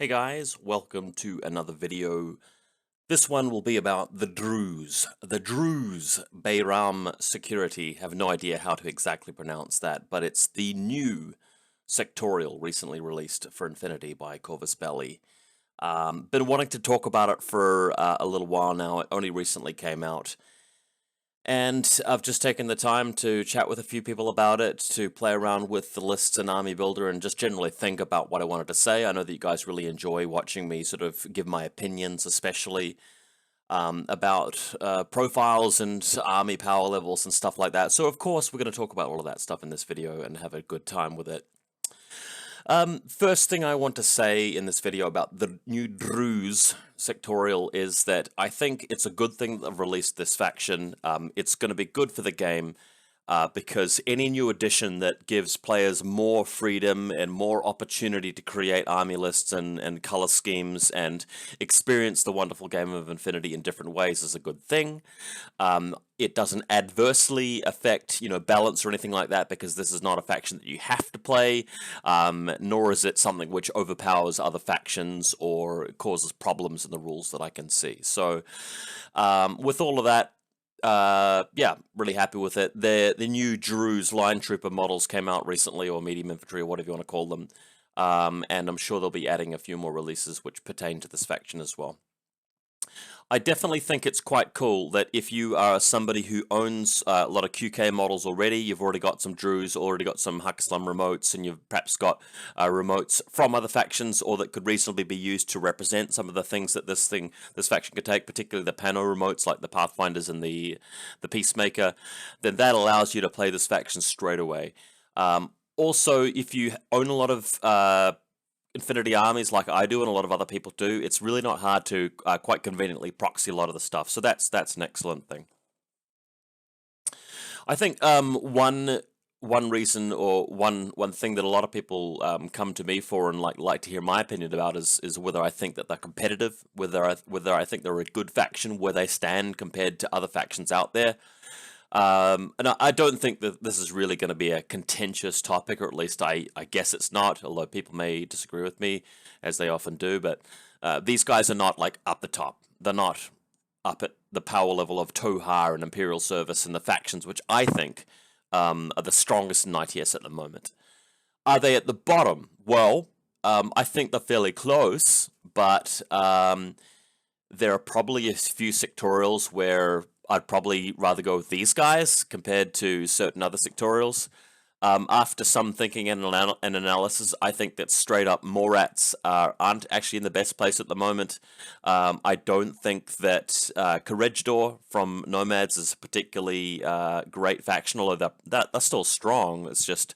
Hey guys, welcome to another video. This one will be about the Druze. The Druze Bayram security. Have no idea how to exactly pronounce that, but it's the new sectorial recently released for infiNity by Corvus Belli. Been wanting to talk about it for a little while now. It only recently came out. And I've just taken the time to chat with a few people about it, to play around with the lists and Army Builder, and just generally think about what I wanted to say. I know that you guys really enjoy watching me sort of give my opinions, especially about profiles and army power levels and stuff like that. So of course we're going to talk about all of that stuff in this video and have a good time with it. First thing I want to say in this video about the new Druze sectorial is that I think it's a good thing that they've released this faction. It's going to be good for the game because any new addition that gives players more freedom and more opportunity to create army lists and color schemes and experience the wonderful game of infiNity in different ways is a good thing. It doesn't adversely affect, balance or anything like that, because this is not a faction that you have to play, nor is it something which overpowers other factions or causes problems in the rules that I can see. So, with all of that, yeah, really happy with it. The new Druze line trooper models came out recently, or medium infantry, or whatever you want to call them, and I'm sure they'll be adding a few more releases which pertain to this faction as well. I definitely think it's quite cool that if you are somebody who owns a lot of QK models already, you've already got some Druze, already got some Arslan remotes, and you've perhaps got remotes from other factions, or that could reasonably be used to represent some of the things that this faction could take, particularly the PanO remotes like the Pathfinders and the Peacemaker, then that allows you to play this faction straight away. Also, if you own a lot of infiNity armies like I do and a lot of other people do, it's really not hard to quite conveniently proxy a lot of the stuff. So that's an excellent thing. I think one reason, or one thing that a lot of people come to me for and like to hear my opinion about is whether I think that they're competitive, whether I think they're a good faction, where they stand compared to other factions out there. And I don't think that this is really going to be a contentious topic, or at least I guess it's not, although people may disagree with me, as they often do, but these guys are not like up the top. They're not up at the power level of Tohar and Imperial Service and the factions, which I think are the strongest in ITS at the moment. Are they at the bottom? Well, I think they're fairly close, but there are probably a few sectorials where I'd probably rather go with these guys compared to certain other sectorials. After some thinking and analysis, I think that straight up Morats aren't actually in the best place at the moment. I don't think that Corregidor from Nomads is a particularly great faction, although they're still strong. It's just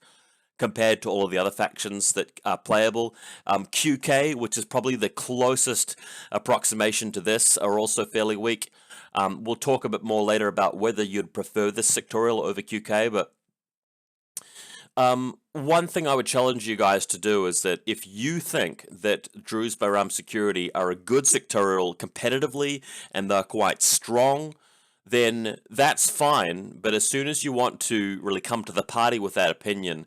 compared to all of the other factions that are playable. QK, which is probably the closest approximation to this, are also fairly weak. We'll talk a bit more later about whether you'd prefer this sectorial over QK, but one thing I would challenge you guys to do is that if you think that Druze Bayram security are a good sectorial competitively and they're quite strong, then that's fine. But as soon as you want to really come to the party with that opinion,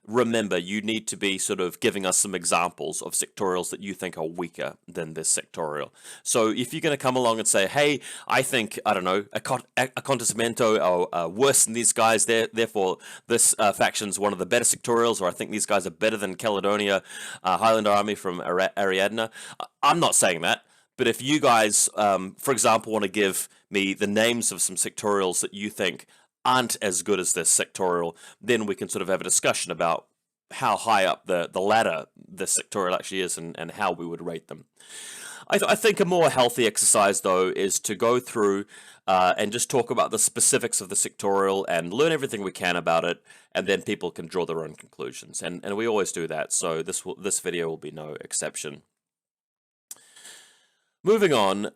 remember, you need to be sort of giving us some examples of sectorials that you think are weaker than this sectorial. So if you're going to come along and say, hey, I think, I don't know, Acontecimento are worse than these guys, therefore this faction's one of the better sectorials, or I think these guys are better than Caledonia Highlander Army from Ariadna, I'm not saying that. But if you guys, for example, want to give me the names of some sectorials that you think aren't as good as this sectorial, then we can sort of have a discussion about how high up the ladder this sectorial actually is and how we would rate them. I think a more healthy exercise, though, is to go through and just talk about the specifics of the sectorial and learn everything we can about it, and then people can draw their own conclusions. And we always do that, so this video will be no exception. Moving on,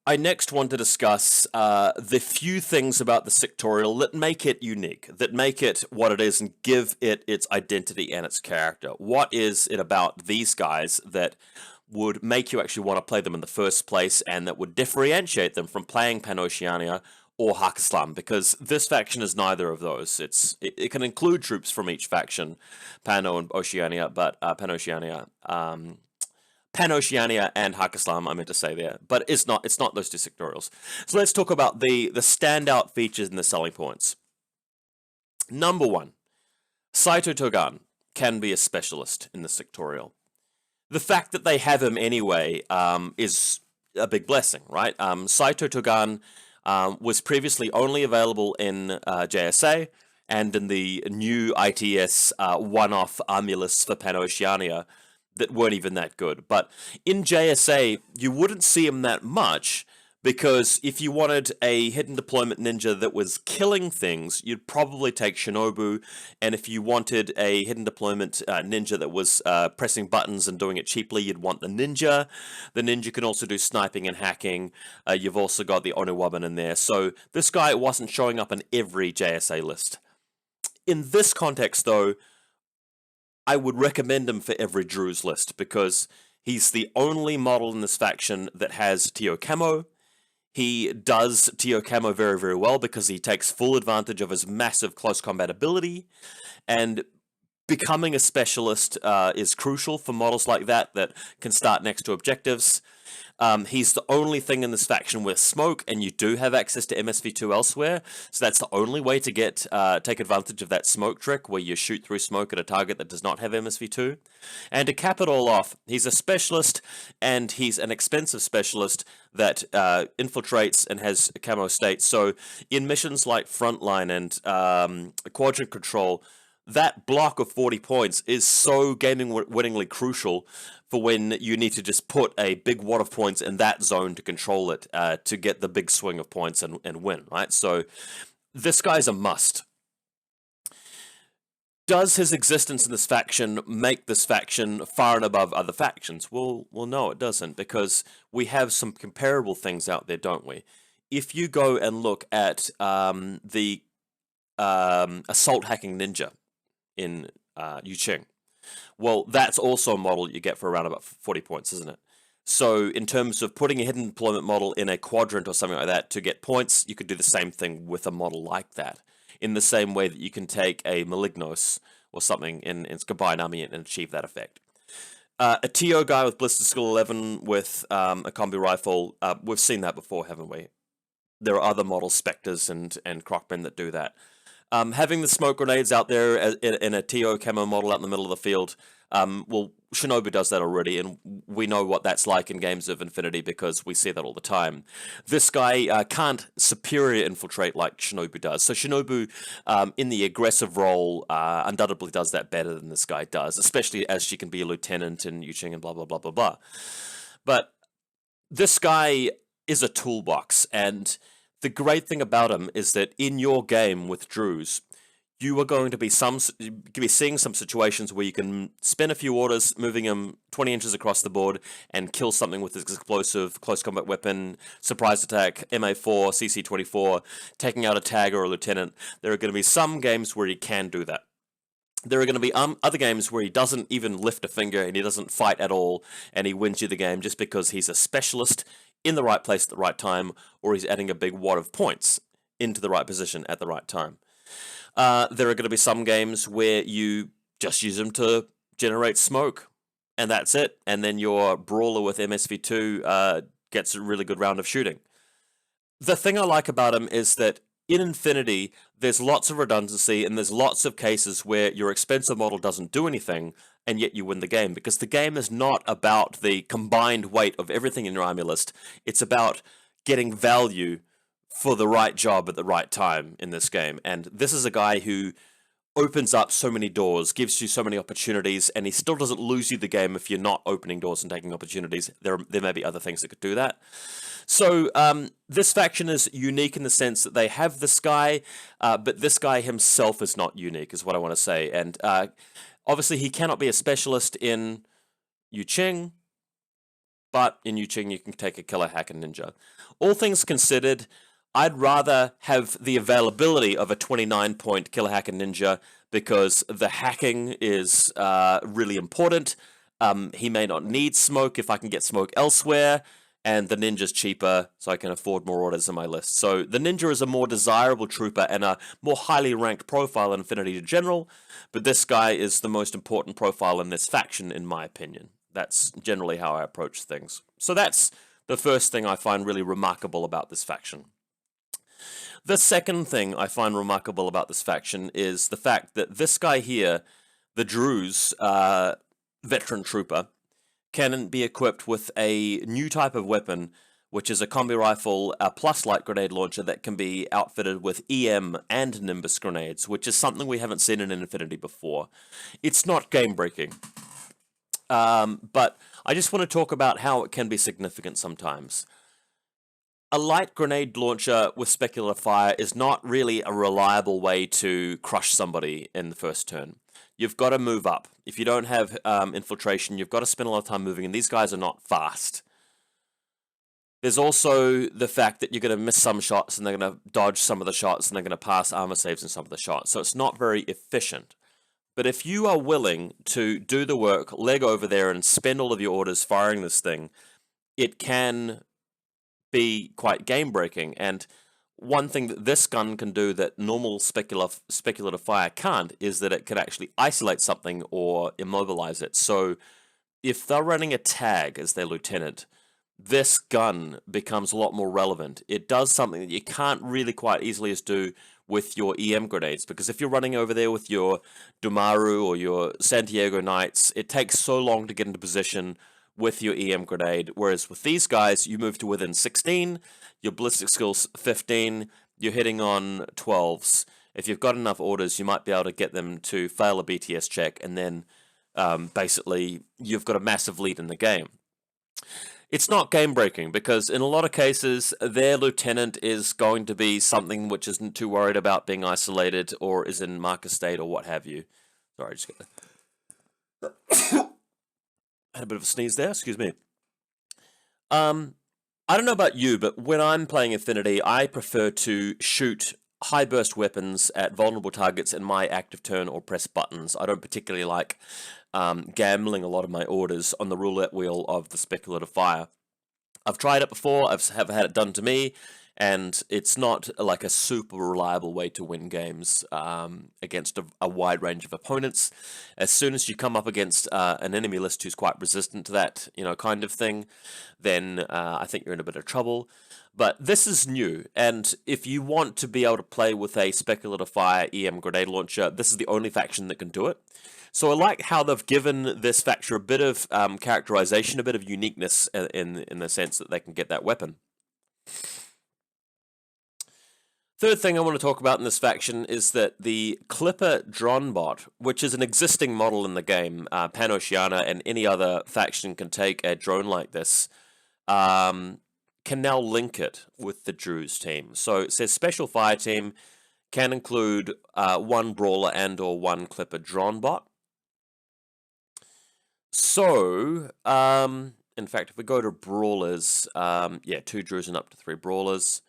I next want to discuss the few things about the sectorial that make it unique, that make it what it is and give it its identity and its character. What is it about these guys that would make you actually want to play them in the first place, and that would differentiate them from playing PanOceania or Arslan? Because this faction is neither of those. It can include troops from each faction, PanO and Oceania, but PanOceania. PanOceania and Hakislam, I meant to say there, but it's not those two sectorials. So let's talk about the standout features and the selling points. Number one, Saito Togan can be a specialist in the sectorial. The fact that they have him anyway is a big blessing, right? Saito Togan was previously only available in JSA and in the new ITS one-off army lists for PanOceania that weren't even that good. But in JSA, you wouldn't see him that much, because if you wanted a hidden deployment ninja that was killing things, you'd probably take Shinobu, and if you wanted a hidden deployment ninja that was pressing buttons and doing it cheaply, you'd want the ninja. The ninja can also do sniping and hacking. You've also got the Onuwaban in there, so this guy wasn't showing up in every JSA list. In this context, though, I would recommend him for every Druze list, because he's the only model in this faction that has TO Camo. He does TO Camo very, very well because he takes full advantage of his massive close combat ability, and becoming a specialist is crucial for models like that can start next to objectives. He's the only thing in this faction with smoke, and you do have access to MSV2 elsewhere, so that's the only way to take advantage of that smoke trick, where you shoot through smoke at a target that does not have MSV2. And to cap it all off, he's a specialist, and he's an expensive specialist that infiltrates and has camo state, so in missions like Frontline and Quadrant Control, that block of 40 points is so gaming-winningly crucial for when you need to just put a big wad of points in that zone to control it, to get the big swing of points and win, right? So this guy's a must. Does his existence in this faction make this faction far and above other factions? Well, no, it doesn't, because we have some comparable things out there, don't we? If you go and look at the Assault Hacking Ninja in Yuqing, well, that's also a model you get for around about 40 points, isn't it? So in terms of putting a hidden deployment model in a quadrant or something like that to get points, you could do the same thing with a model like that, in the same way that you can take a Malignos or something in its combined army and achieve that effect. A TO guy with Blister Skill 11 with a combi rifle, we've seen that before, haven't we? There are other models, Spectres and Crocmen, that do that. Having the smoke grenades out there in a TO camo model out in the middle of the field, well, Shinobu does that already, and we know what that's like in games of infiNity because we see that all the time. This guy can't superior infiltrate like Shinobu does, so Shinobu, in the aggressive role, undoubtedly does that better than this guy does, especially as she can be a lieutenant in Yuqing and blah, blah, blah, blah, blah. But this guy is a toolbox, and the great thing about him is that in your game with Druze, you are going to be seeing some situations where you can spend a few orders moving him 20 inches across the board and kill something with his explosive close combat weapon, surprise attack, MA4, CC24, taking out a tag or a lieutenant. There are going to be some games where he can do that. There are going to be other games where he doesn't even lift a finger and he doesn't fight at all, and he wins you the game just because he's a specialist in the right place at the right time, or he's adding a big wad of points into the right position at the right time. There are going to be some games where you just use him to generate smoke, and that's it, and then your Brawler with MSV2 gets a really good round of shooting. The thing I like about him is that in infiNity, there's lots of redundancy, and there's lots of cases where your expensive model doesn't do anything, and yet you win the game, because the game is not about the combined weight of everything in your army list. It's about getting value for the right job at the right time in this game, and this is a guy who opens up so many doors, gives you so many opportunities, and he still doesn't lose you the game if you're not opening doors and taking opportunities. There may be other things that could do that. So this faction is unique in the sense that they have this guy, but this guy himself is not unique, is what I want to say. And obviously he cannot be a specialist in Yuqing, but in Yuqing you can take a killer hack and ninja. All things considered, I'd rather have the availability of a 29-point killer hack and ninja, because the hacking is really important. He may not need smoke if I can get smoke elsewhere, and the ninja's cheaper, so I can afford more orders in my list. So the ninja is a more desirable trooper and a more highly ranked profile in infiNity in general, but this guy is the most important profile in this faction, in my opinion. That's generally how I approach things. So that's the first thing I find really remarkable about this faction. The second thing I find remarkable about this faction is the fact that this guy here, the Druze veteran trooper, can be equipped with a new type of weapon, which is a combi rifle plus light grenade launcher that can be outfitted with EM and Nimbus grenades, which is something we haven't seen in infiNity before. It's not game-breaking, but I just want to talk about how it can be significant sometimes. A light grenade launcher with speculative fire is not really a reliable way to crush somebody in the first turn. You've got to move up. If you don't have infiltration, you've got to spend a lot of time moving, and these guys are not fast. There's also the fact that you're going to miss some shots, and they're going to dodge some of the shots, and they're going to pass armor saves in some of the shots. So it's not very efficient. But if you are willing to do the work, leg over there, and spend all of your orders firing this thing, it can be quite game-breaking. And one thing that this gun can do that normal speculative fire can't is that it can actually isolate something or immobilize it. So if they're running a tag as their lieutenant, this gun becomes a lot more relevant. It does something that you can't really quite easily as do with your EM grenades, because if you're running over there with your Dumaru or your Santiago Knights, it takes so long to get into position with your EM grenade, whereas with these guys, you move to within 16, your ballistic skills 15, you're hitting on 12s. If you've got enough orders, you might be able to get them to fail a BTS check, and then basically you've got a massive lead in the game. It's not game-breaking, because in a lot of cases, their lieutenant is going to be something which isn't too worried about being isolated, or is in marker state, or what have you. Sorry, I just got had a bit of a sneeze there, excuse me. I don't know about you, but when I'm playing infiNity, I prefer to shoot high burst weapons at vulnerable targets in my active turn or press buttons. I don't particularly like gambling a lot of my orders on the roulette wheel of the speculative fire. I've tried it before, I've had it done to me, and it's not like a super reliable way to win games against a wide range of opponents. As soon as you come up against an enemy list who's quite resistant to that, kind of thing, then I think you're in a bit of trouble. But this is new, and if you want to be able to play with a speculative fire EM grenade launcher, this is the only faction that can do it. So I like how they've given this faction a bit of characterization, a bit of uniqueness in the sense that they can get that weapon. Third thing I want to talk about in this faction is that the Clipper drone bot, which is an existing model in the game, PanO and any other faction can take a drone like this, can now link it with the Druze team. So it says special fire team can include one Brawler and or one Clipper drone bot. So, in fact, if we go to Brawlers, yeah, 2 Druze and up to 3 Brawlers.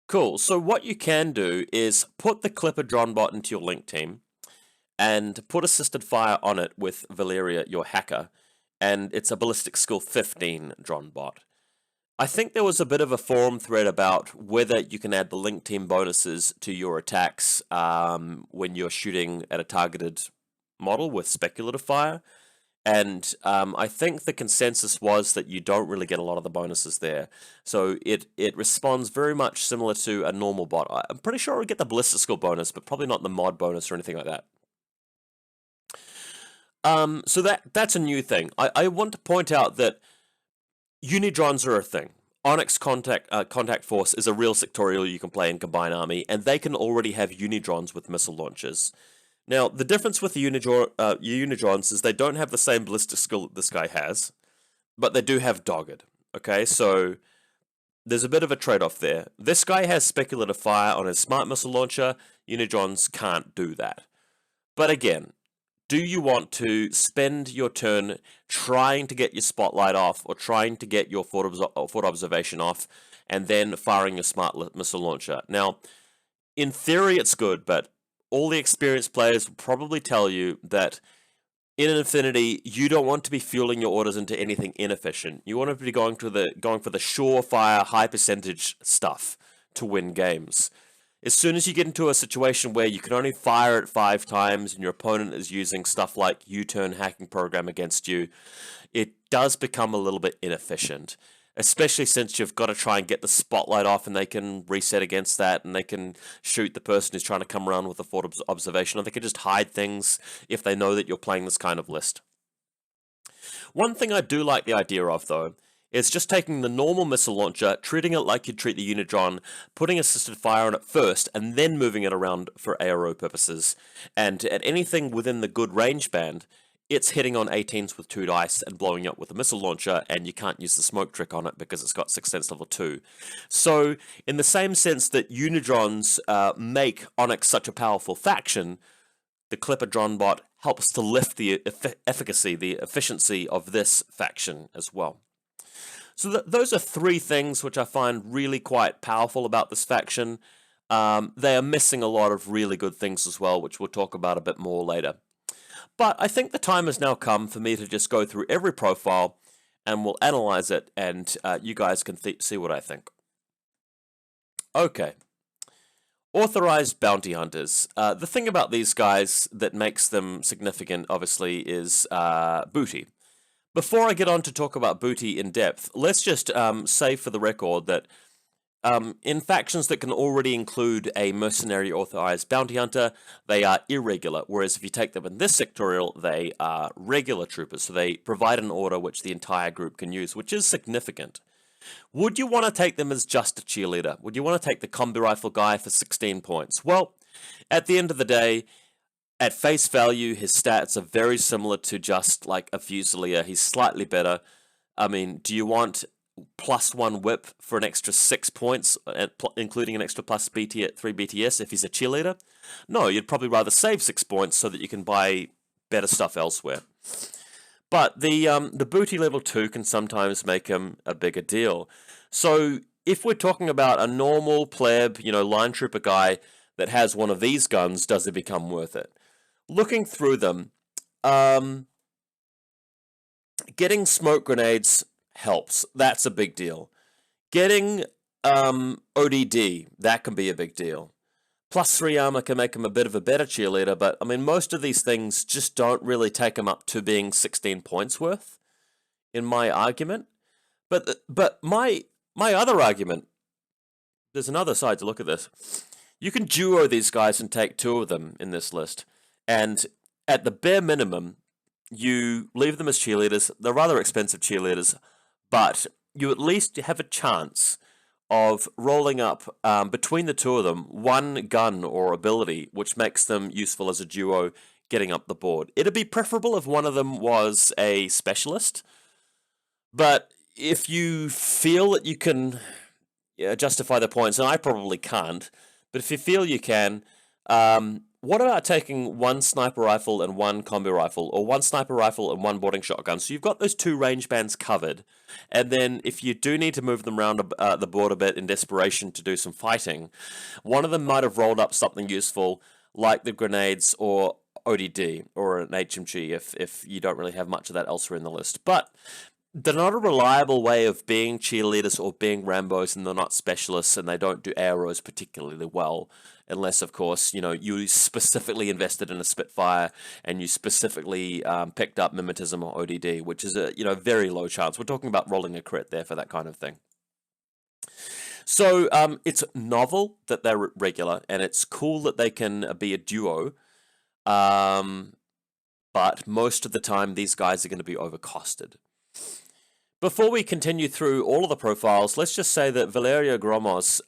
Cool. So what you can do is put the Clipper drone bot into your link team and put assisted fire on it with Valyria, your hacker, and it's a ballistic skill 15 drone bot. I think there was a bit of a forum thread about whether you can add the link team bonuses to your attacks when you're shooting at a targeted model with speculative fire. And I think the consensus was that you don't really get a lot of the bonuses there. So it responds very much similar to a normal bot. I'm pretty sure we get the ballistic skill bonus, but probably not the mod bonus or anything like that. So that's a new thing. I want to point out that Unidrones are a thing. Onyx Contact Force is a real sectorial you can play in Combined Army, and they can already have Unidrones with missile launchers. Now, the difference with the Unidrones is they don't have the same ballistic skill that this guy has, but they do have Dogged. Okay, so there's a bit of a trade-off there. This guy has speculative fire on his smart missile launcher. Unidrones can't do that. But again, do you want to spend your turn trying to get your spotlight off or trying to get your forward observation off and then firing your smart missile launcher? Now, in theory, it's good, but all the experienced players will probably tell you that in infiNity, you don't want to be fueling your orders into anything inefficient. You want to be going for the surefire, high percentage stuff to win games. As soon as you get into a situation where you can only fire it 5 times and your opponent is using stuff like U-turn hacking program against you, it does become a little bit inefficient, especially since you've got to try and get the spotlight off, and they can reset against that, and they can shoot the person who's trying to come around with a forward observation, or they can just hide things if they know that you're playing this kind of list. One thing I do like the idea of, though, is just taking the normal missile launcher, treating it like you'd treat the Unidron, putting assisted fire on it first, and then moving it around for ARO purposes. And at anything within the good range band, it's hitting on 18s with 2 dice and blowing up with a missile launcher, and you can't use the smoke trick on it because it's got 6th sense level 2. So, in the same sense that Unidrons make Onyx such a powerful faction, the Clipper Dron bot helps to lift the efficacy, the efficiency of this faction as well. So those are 3 things which I find really quite powerful about this faction. They are missing a lot of really good things as well, which we'll talk about a bit more later. But I think the time has now come for me to just go through every profile, and we'll analyze it, and you guys can see what I think. Okay. Authorized bounty hunters. The thing about these guys that makes them significant, obviously, is booty. Before I get on to talk about booty in depth, let's just say for the record that in factions that can already include a mercenary authorized bounty hunter, they are irregular, whereas if you take them in this sectorial, they are regular troopers, so they provide an order which the entire group can use, which is significant. Would you want to take them as just a cheerleader? Would you want to take the combi rifle guy for 16 points? Well, at the end of the day, at face value, his stats are very similar to just like a Fusilier. He's slightly better. I mean, do you want +1 whip for an extra 6 points, including an extra plus 3 BTS if he's a cheerleader? No, you'd probably rather save 6 points so that you can buy better stuff elsewhere. But the booty level 2 can sometimes make him a bigger deal. So if we're talking about a normal pleb, line trooper guy that has one of these guns, does it become worth it? Looking through them, getting smoke grenades helps. That's a big deal. Getting ODD, that can be a big deal. +3 armor can make him a bit of a better cheerleader, but I mean, most of these things just don't really take him up to being 16 points worth, in my argument. But my other argument, there's another side to look at this. You can duo these guys and take 2 of them in this list, and at the bare minimum, you leave them as cheerleaders. They're rather expensive cheerleaders, but you at least have a chance of rolling up between the 2 of them 1 gun or ability, which makes them useful as a duo getting up the board. It'd be preferable if one of them was a specialist, but if you feel that you can justify the points, and I probably can't, but if you feel you can, what about taking 1 sniper rifle and 1 combi rifle, or 1 sniper rifle and 1 boarding shotgun? So you've got those 2 range bands covered, and then if you do need to move them around the board a bit in desperation to do some fighting, one of them might have rolled up something useful, like the grenades or ODD, or an HMG if you don't really have much of that elsewhere in the list. But they're not a reliable way of being cheerleaders or being Rambos, and they're not specialists, and they don't do arrows particularly well, unless, of course, you specifically invested in a Spitfire and you specifically picked up Mimetism or ODD, which is a very low chance. We're talking about rolling a crit there for that kind of thing. So it's novel that they're regular, and it's cool that they can be a duo, but most of the time these guys are going to be overcosted. Before we continue through all of the profiles, let's just say that Valyria Gromos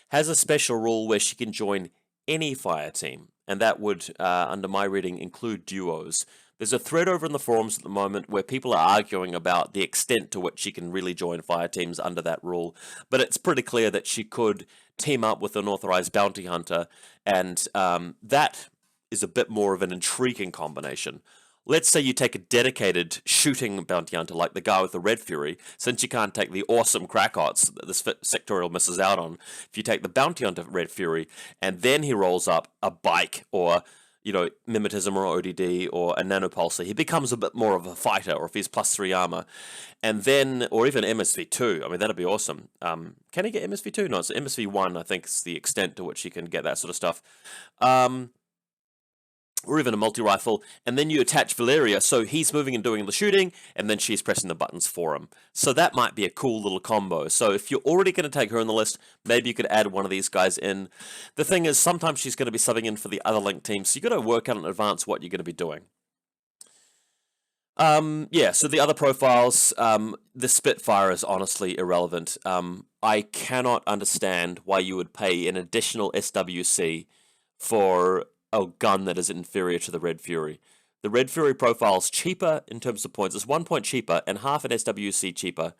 has a special rule where she can join any fire team, and that would, under my reading, include duos. There's a thread over in the forums at the moment where people are arguing about the extent to which she can really join fire teams under that rule, but it's pretty clear that she could team up with an authorized bounty hunter, and that is a bit more of an intriguing combination. Let's say you take a dedicated shooting bounty hunter like the guy with the Red Fury, since you can't take the awesome crackhots that this sectorial misses out on. If you take the bounty hunter Red Fury, and then he rolls up a bike or, Mimetism or ODD or a nanopulsar, he becomes a bit more of a fighter, or if he's +3 armor. And then, or even MSV2, I mean, that'd be awesome. Can he get MSV2? No, it's MSV1, I think, is the extent to which he can get that sort of stuff. or even a multi-rifle, and then you attach Valyria, so he's moving and doing the shooting, and then she's pressing the buttons for him. So that might be a cool little combo. So if you're already going to take her on the list, maybe you could add one of these guys in. The thing is, sometimes she's going to be subbing in for the other Link team, so you got to work out in advance what you're going to be doing. Yeah, so the other profiles, the Spitfire is honestly irrelevant. I cannot understand why you would pay an additional SWC for a gun that is inferior to the Red Fury. The Red Fury profile is cheaper in terms of points. It's 1 point cheaper and half an SWC cheaper.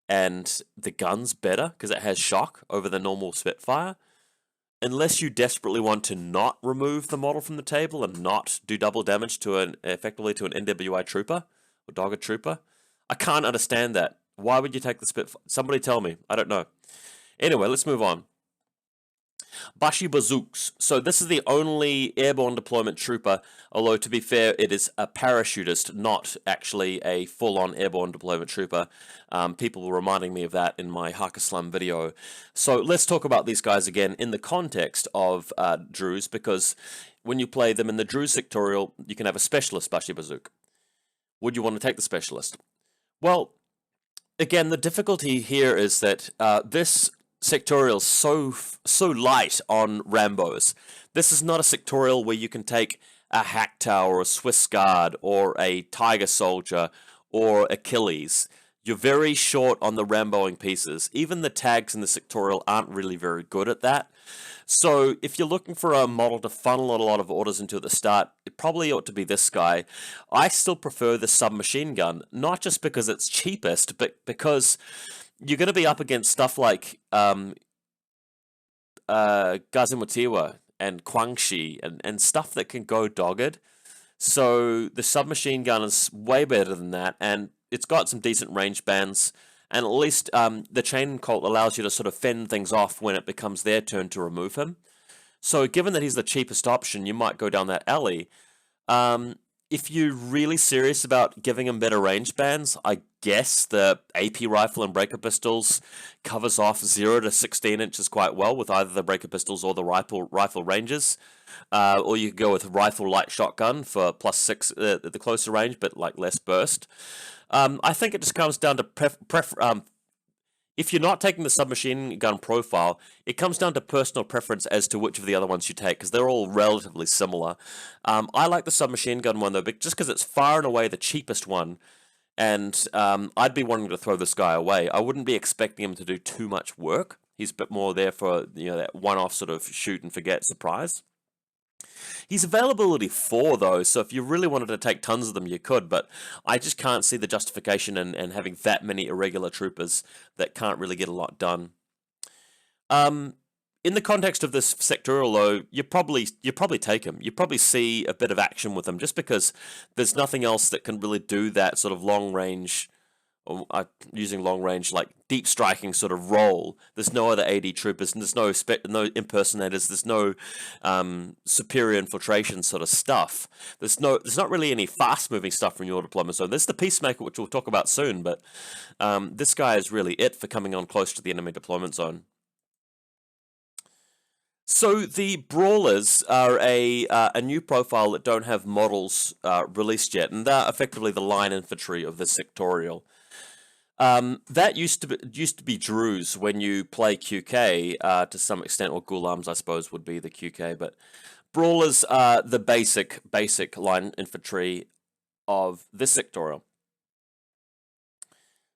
And the gun's better because it has shock over the normal Spitfire. Unless you desperately want to not remove the model from the table and not do double damage to effectively to an NWI trooper or dogged trooper. I can't understand that. Why would you take the Spitfire? Somebody tell me. I don't know. Anyway, let's move on. Bashi Bazooks. So this is the only airborne deployment trooper, although to be fair, it is a parachutist, not actually a full-on airborne deployment trooper. People were reminding me of that in my Arslan video. So let's talk about these guys again in the context of Druze, because when you play them in the Druze sectorial, you can have a specialist Bashi Bazook. Would you want to take the specialist? Well, again, the difficulty here is that this sectorial so light on Rambos. This is not a sectorial where you can take a Hacktow or a Swiss Guard or a Tiger Soldier or Achilles. You're very short on the Ramboing pieces. Even the tags in the sectorial aren't really very good at that. So if you're looking for a model to funnel a lot of orders into at the start, it probably ought to be this guy. I still prefer the submachine gun, not just because it's cheapest, but because you're going to be up against stuff like Gazimutiwa and Guangxi and stuff that can go dogged. So the submachine gun is way better than that, and it's got some decent range bands, and at least the chain colt allows you to sort of fend things off when it becomes their turn to remove him. So given that he's the cheapest option, you might go down that alley. If you're really serious about giving him better range bands, I guess the AP rifle and breaker pistols covers off 0 to 16 inches quite well with either the breaker pistols or the rifle ranges. Or you could go with rifle light shotgun for +6 at the closer range, but like less burst. I think it just comes down to if you're not taking the submachine gun profile, it comes down to personal preference as to which of the other ones you take, because they're all relatively similar. I like the submachine gun one, though, just because it's far and away the cheapest one, and I'd be wanting to throw this guy away. I wouldn't be expecting him to do too much work. He's a bit more there for that one-off sort of shoot-and-forget surprise. He's availability 4, though, so if you really wanted to take tons of them, you could, but I just can't see the justification in having that many irregular troopers that can't really get a lot done. In the context of this sectorial, though, you probably take him. You probably see a bit of action with him, just because there's nothing else that can really do that sort of long-range, using long range, like deep striking sort of role. There's no other AD troopers, and there's no impersonators. There's no superior infiltration sort of stuff. There's not really any fast moving stuff from your deployment zone. There's the Peacemaker, which we'll talk about soon, but this guy is really it for coming on close to the enemy deployment zone. So the Brawlers are a new profile that don't have models released yet, and they're effectively the line infantry of the sectorial. That used to be Druze when you play QK to some extent, or Ghulams I suppose would be the QK, but Brawlers are the basic line infantry of this sectorial.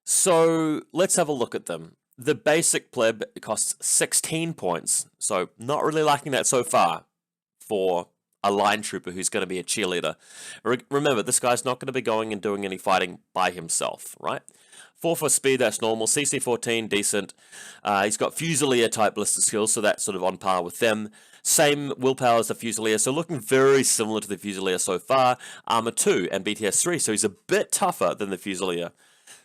So let's have a look at them. The basic pleb costs 16 points, so not really liking that so far for a line trooper who's going to be a cheerleader. Remember, this guy's not going to be going and doing any fighting by himself, right? 4 for speed, that's normal. CC 14, decent. He's got Fusilier type ballistic skills, so that's sort of on par with them. Same willpower as the Fusilier, so looking very similar to the Fusilier so far. Armor 2 and BTS 3, so he's a bit tougher than the Fusilier.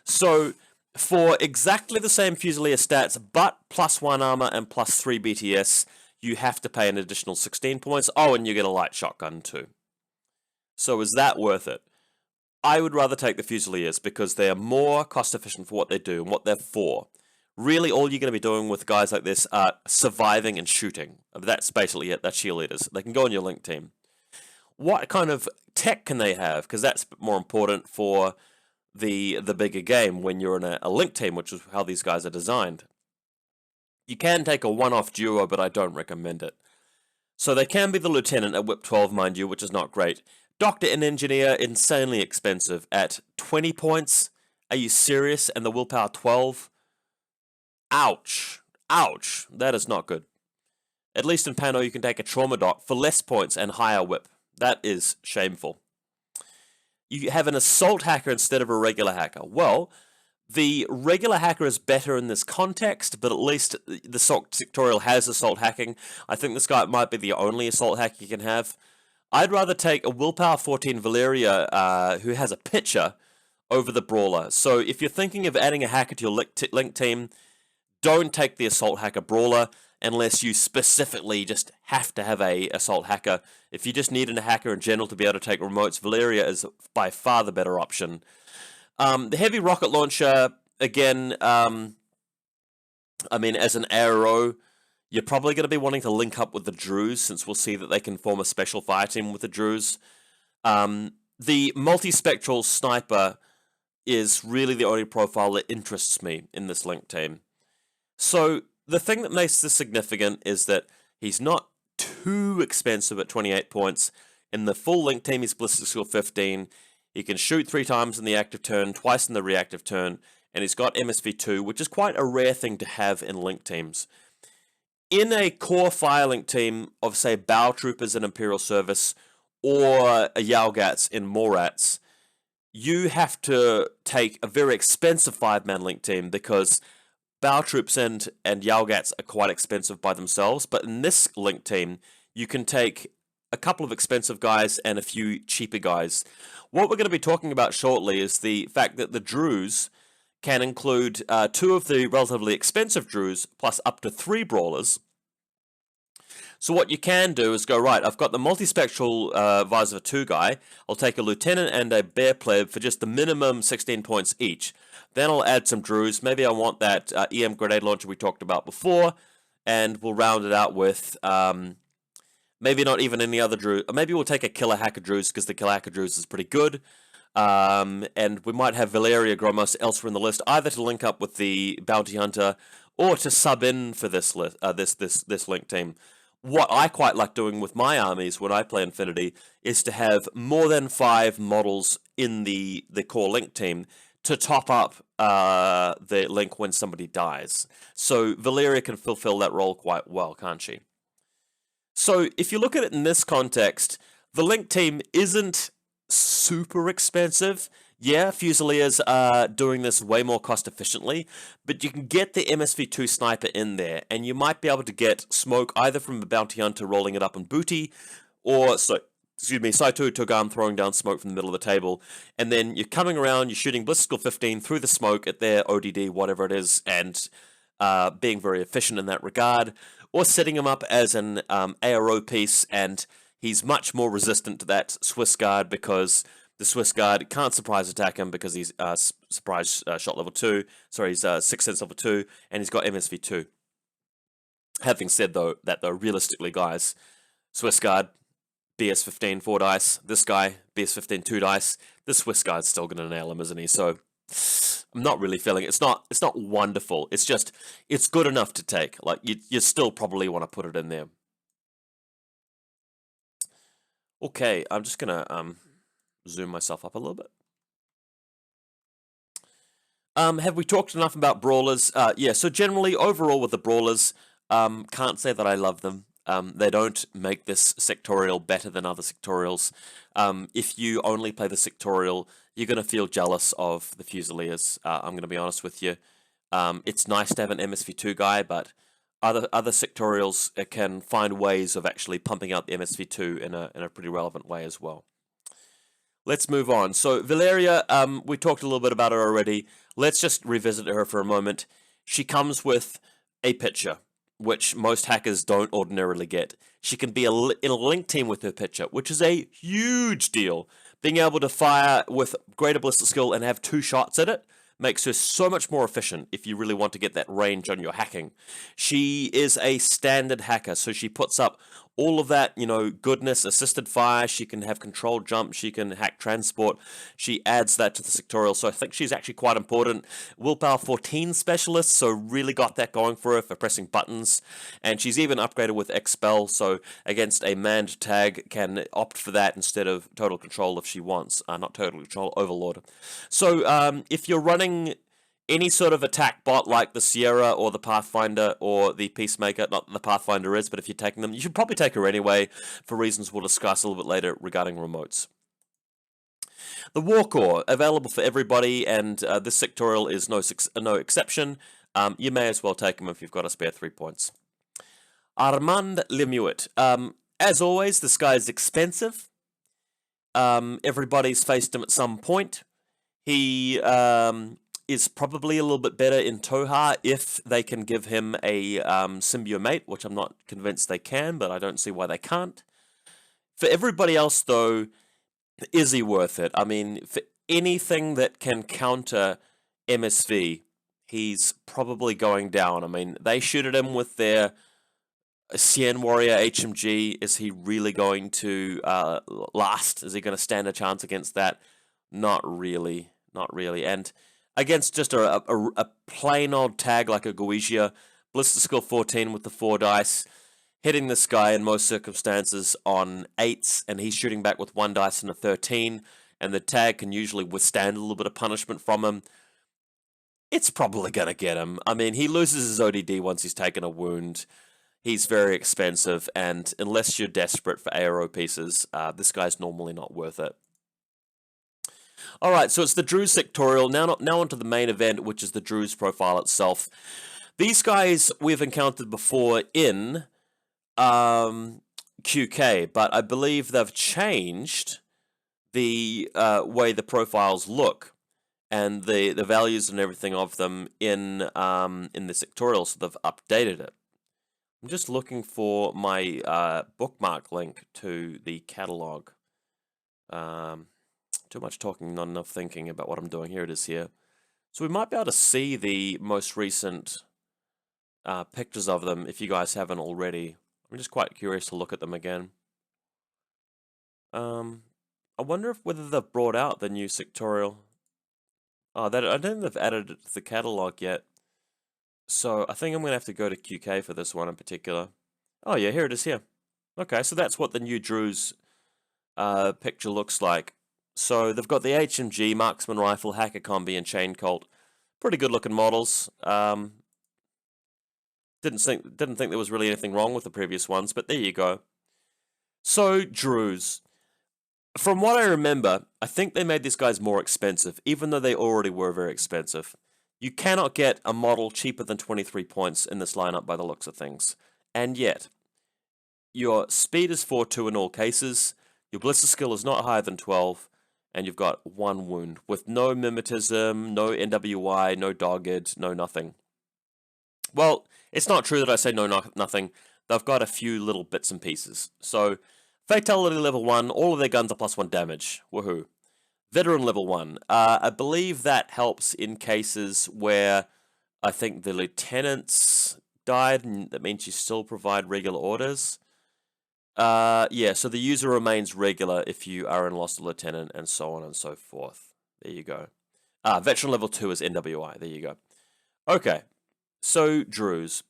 So for exactly the same Fusilier stats, but +1 armor and +3 BTS, you have to pay an additional 16 points. Oh, and you get a light shotgun too. So is that worth it? I would rather take the Fusiliers because they are more cost efficient for what they do and what they're for. Really, all you're going to be doing with guys like this are surviving and shooting. That's basically it. They're cheerleaders. They can go on your link team. what kind of tech can they have? Because that's more important for the bigger game when you're in a link team, which is how these guys are designed. You can take a one-off duo, but I don't recommend it. So they can be the lieutenant at whip 12, mind you, which is not great. Doctor and engineer, insanely expensive at 20 points. Are you serious? And the willpower 12? Ouch. Ouch. That is not good. At least in PanO, you can take a trauma doc for less points and higher whip. That is shameful. You have an assault hacker instead of a regular hacker. Well, the regular hacker is better in this context, but at least the sectorial has assault hacking. I think this guy might be the only assault hacker you can have. I'd rather take a willpower 14 Valyria who has a pitcher over the Brawler. So if you're thinking of adding a hacker to your link team, don't take the assault hacker Brawler unless you specifically just have to have a assault hacker. If you just need a hacker in general to be able to take remotes, Valyria is by far the better option. The heavy rocket launcher, again, I mean, as an ARO, you're probably going to be wanting to link up with the Druze, since we'll see that they can form a special fire team with the Druze. The multispectral sniper is really the only profile that interests me in this link team. So the thing that makes this significant is that he's not too expensive at 28 points. In the full link team, he's ballistic skill 15. He can shoot 3 times in the active turn, twice in the reactive turn, and he's got MSV2, which is quite a rare thing to have in link teams. In a core fire link team of, say, Bow Troopers in Imperial Service or a Yalgats in Morats, you have to take a very expensive 5-man link team because Bow Troops and Yalgats are quite expensive by themselves, but in this link team, you can take a couple of expensive guys and a few cheaper guys. What we're going to be talking about shortly is the fact that the Druze can include 2 of the relatively expensive Druze plus up to 3 Brawlers. So what you can do is go, right, I've got the multispectral Visor 2 guy. I'll take a Lieutenant and a Bear Pleb for just the minimum 16 points each. Then I'll add some Druze. Maybe I want that EM grenade launcher we talked about before, and we'll round it out with maybe not even any other Druze. Maybe we'll take a Killer Hacker Druze because the Killer Hacker Druze is pretty good. And we might have Valyria Gromos elsewhere in the list, either to link up with the Bounty Hunter or to sub in for this link team. What I quite like doing with my armies when I play infiNity is to have more than 5 models in the core link team to top up the link when somebody dies. So Valyria can fulfill that role quite well, can't she? So if you look at it in this context, the link team isn't super expensive. Yeah, Fusiliers are doing this way more cost efficiently, but you can get the MSV2 sniper in there, and you might be able to get smoke either from the Bounty Hunter rolling it up on booty, or Saito Togan throwing down smoke from the middle of the table, and then you're coming around, you're shooting Ballistic 15 through the smoke at their ODD, whatever it is, and being very efficient in that regard, or setting him up as an ARO piece, and he's much more resistant to that Swiss Guard because the Swiss Guard can't surprise attack him because he's surprise shot level 2. Sorry, he's 6th sense level 2, and he's got MSV2. Having said though, realistically, guys, Swiss Guard, BS15 4 dice. This guy, BS15 2 dice. This Swiss Guard's still going to nail him, isn't he? So I'm not really feeling it. It's not wonderful. It's just it's good enough to take. Like you still probably want to put it in there. Okay, I'm just gonna zoom myself up a little bit. Have we talked enough about Brawlers? Yeah, so generally, overall with the Brawlers, can't say that I love them. They don't make this sectorial better than other sectorials. If you only play the sectorial, you're going to feel jealous of the Fusiliers. I'm going to be honest with you. It's nice to have an MSV2 guy, but other sectorials can find ways of actually pumping out the MSV2 in a pretty relevant way as well. Let's move on. So Valyria, we talked a little bit about her already. Let's just revisit her for a moment. She comes with a pitcher, which most hackers don't ordinarily get. She can be in a link team with her pitcher, which is a huge deal. Being able to fire with greater ballistic skill and have 2 shots at it makes her so much more efficient if you really want to get that range on your hacking. She is a standard hacker, so she puts up all of that, you know, goodness, assisted fire, she can have controlled jump, she can hack transport, she adds that to the sectorial, so I think she's actually quite important. Willpower 14 specialist, so really got that going for her for pressing buttons, and she's even upgraded with expel, so against a manned tag can opt for that instead of total control if she wants, not total control, overlord. So if you're running any sort of attack bot like the Sierra or the Pathfinder or the Peacemaker, not that the Pathfinder is, but if you're taking them, you should probably take her anyway for reasons we'll discuss a little bit later regarding remotes. The Warcore, available for everybody, and this sectorial is no exception. You may as well take him if you've got a spare 3 points. Armand Lemuet. As always, this guy is expensive. Everybody's faced him at some point. He is probably a little bit better in Toha if they can give him a symbiote, which I'm not convinced they can, but I don't see why they can't. For everybody else, though, is he worth it? I mean, for anything that can counter MSV, he's probably going down. I mean, they shoot at him with their Cien Warrior HMG. Is he really going to last? Is he going to stand a chance against that? Not really. Not really. And against just a plain old tag like a Goetia, Blister Skill 14 with the 4 dice, hitting this guy in most circumstances on 8s, and he's shooting back with 1 dice and a 13, and the tag can usually withstand a little bit of punishment from him. It's probably going to get him. I mean, he loses his ODD once he's taken a wound. He's very expensive, and unless you're desperate for ARO pieces, this guy's normally not worth it. Alright, so it's the Druze sectorial, now onto the main event, which is the Druze profile itself. These guys we've encountered before in QK, but I believe they've changed the way the profiles look and the values and everything of them in the sectorial, so they've updated it. I'm just looking for my bookmark link to the catalog. Too much talking, not enough thinking about what I'm doing. Here it is here. So we might be able to see the most recent pictures of them if you guys haven't already. I'm just quite curious to look at them again. I wonder whether they've brought out the new sectorial. Oh, I don't think they've added it to the catalog yet. So I think I'm going to have to go to QK for this one in particular. Oh yeah, here it is here. Okay, so that's what the new Druze picture looks like. So they've got the HMG, Marksman Rifle, Hacker Combi, and Chain Colt. Pretty good looking models. Didn't think there was really anything wrong with the previous ones, but there you go. So Druze. From what I remember, I think they made these guys more expensive, even though they already were very expensive. You cannot get a model cheaper than 23 points in this lineup by the looks of things. And yet, your speed is 4-2 in all cases, your blister skill is not higher than 12, and you've got 1 wound, with no mimetism, no NWI, no dogged, no nothing. Well, it's not true that I say nothing. They've got a few little bits and pieces. So, Fatality level 1, all of their guns are +1 damage. Woohoo. Veteran level 1. I believe that helps in cases where I think the lieutenants died, and that means you still provide regular orders. Yeah, so the user remains regular if you are in lost a lieutenant, and so on and so forth. There you go. Veteran level 2 is NWI. There you go. Okay, so Druze.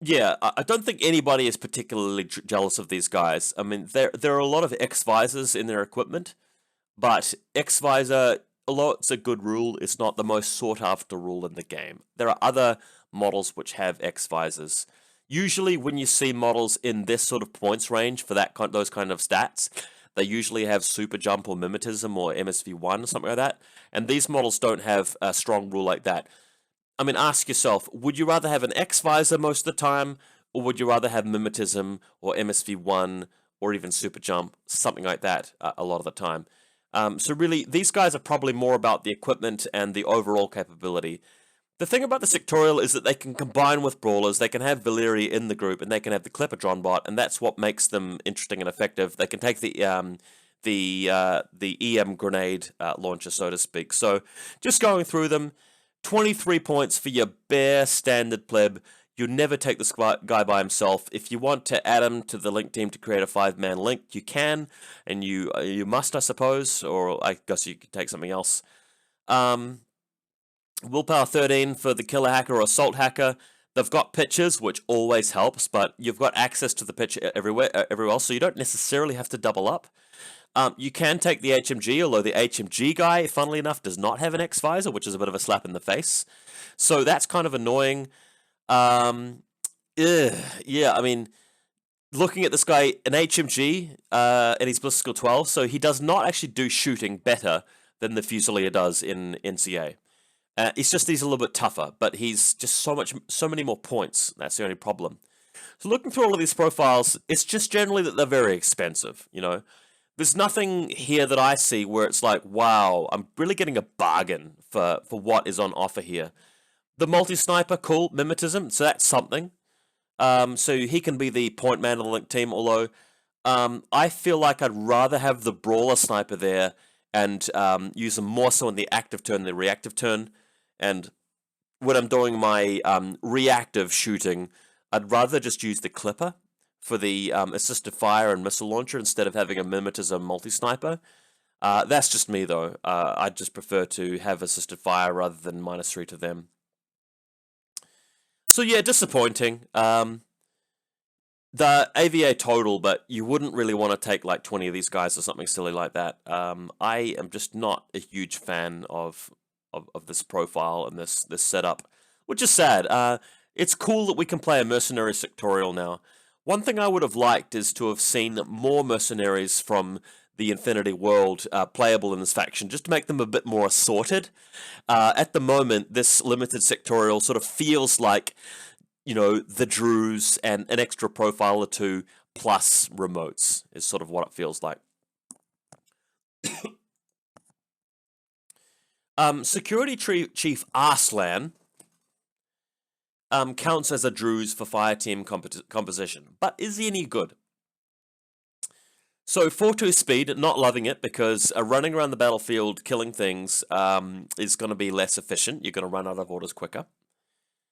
Yeah, I don't think anybody is particularly jealous of these guys. I mean, there are a lot of X-Visors in their equipment, but X-Visor, although it's a good rule, it's not the most sought-after rule in the game. There are other models which have X-Visors. Usually, when you see models in this sort of points range for those kind of stats, they usually have Super Jump or Mimetism or MSV1 or something like that, and these models don't have a strong rule like that. I mean, ask yourself, would you rather have an X-Visor most of the time, or would you rather have Mimetism or MSV1 or even Super Jump, something like that a lot of the time? So really, these guys are probably more about the equipment and the overall capability. The thing about the sectorial is that they can combine with Brawlers, they can have Valyria in the group, and they can have the Clippertron bot, and that's what makes them interesting and effective. They can take the EM grenade launcher, so to speak. So, just going through them, 23 points for your bare standard pleb. You never take this guy by himself. If you want to add him to the link team to create a 5-man link, you can, and you must, I suppose, or I guess you could take something else. Willpower 13 for the killer hacker or assault hacker. They've got pitches, which always helps, but you've got access to the pitch everywhere else, so you don't necessarily have to double up. You can take the HMG, although the HMG guy, funnily enough, does not have an X-Visor, which is a bit of a slap in the face. So that's kind of annoying. Yeah, I mean, looking at this guy, an HMG, and he's Bliss Skill 12, so he does not actually do shooting better than the Fusilier does in NCA. It's just he's a little bit tougher, but he's just so many more points. That's the only problem. So looking through all of these profiles, it's just generally that they're very expensive, you know. There's nothing here that I see where it's like, wow, I'm really getting a bargain for what is on offer here. The multi-sniper, cool, mimetism, so that's something. So he can be the point man of the link team, although I feel like I'd rather have the Brawler sniper there and use them more so in the active turn than the reactive turn. And when I'm doing my reactive shooting, I'd rather just use the Clipper for the assisted fire and missile launcher instead of having a mimetism multi-sniper. That's just me, though. I'd just prefer to have assisted fire rather than -3 to them. So yeah, disappointing. The AVA total, but you wouldn't really want to take like 20 of these guys or something silly like that. I am just not a huge fan of this profile and this setup, which is sad. It's cool that we can play a mercenary sectorial now. One thing I would have liked is to have seen more mercenaries from the infiNity world playable in this faction, just to make them a bit more assorted. At the moment, this limited sectorial sort of feels like, you know, the Druze and an extra profile or two plus remotes is sort of what it feels like. Security Chief Arslan counts as a Druze for fire team composition, but is he any good? So 4-2 speed, not loving it because running around the battlefield killing things is going to be less efficient. You're going to run out of orders quicker.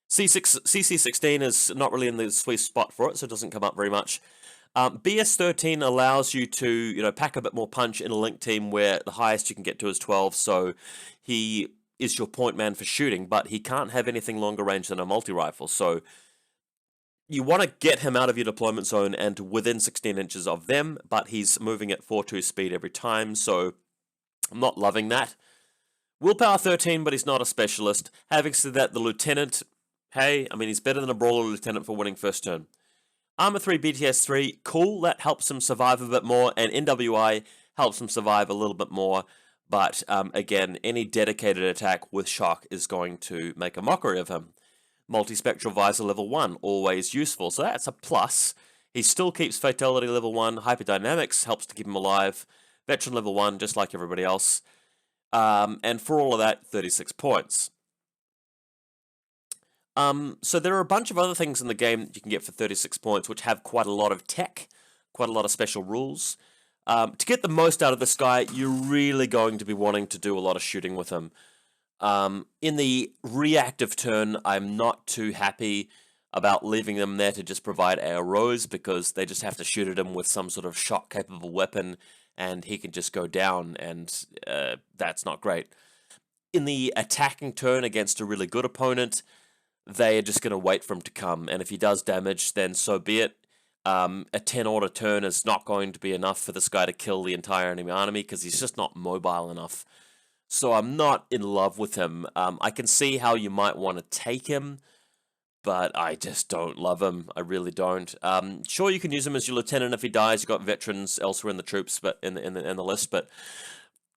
CC16 is not really in the sweet spot for it, so it doesn't come up very much. BS13 allows you to, you know, pack a bit more punch in a link team where the highest you can get to is 12, so he is your point man for shooting, but he can't have anything longer range than a multi-rifle, so you want to get him out of your deployment zone and within 16 inches of them, but he's moving at 4-2 speed every time, so I'm not loving that. Willpower 13, but he's not a specialist. Having said that, the Lieutenant, hey, I mean, he's better than a Brawler Lieutenant for winning first turn. Armor 3, BTS 3, cool, that helps him survive a bit more, and NWI helps him survive a little bit more, but again, any dedicated attack with shock is going to make a mockery of him. Multispectral Visor level 1, always useful, so that's a plus. He still keeps Fatality level 1, Hyperdynamics helps to keep him alive, Veteran level 1, just like everybody else, and for all of that, 36 points. So there are a bunch of other things in the game that you can get for 36 points, which have quite a lot of tech, quite a lot of special rules. To get the most out of this guy, you're really going to be wanting to do a lot of shooting with him. In the reactive turn, I'm not too happy about leaving them there to just provide AROs, because they just have to shoot at him with some sort of shock-capable weapon, and he can just go down, and that's not great. In the attacking turn against a really good opponent, they are just going to wait for him to come, and if he does damage, then so be it. A 10 order turn is not going to be enough for this guy to kill the entire enemy army, because he's just not mobile enough. So I'm not in love with him. I can see how you might want to take him, but I just don't love him. I really don't. Sure, you can use him as your lieutenant if he dies. You've got veterans elsewhere in the troops, but in the list, but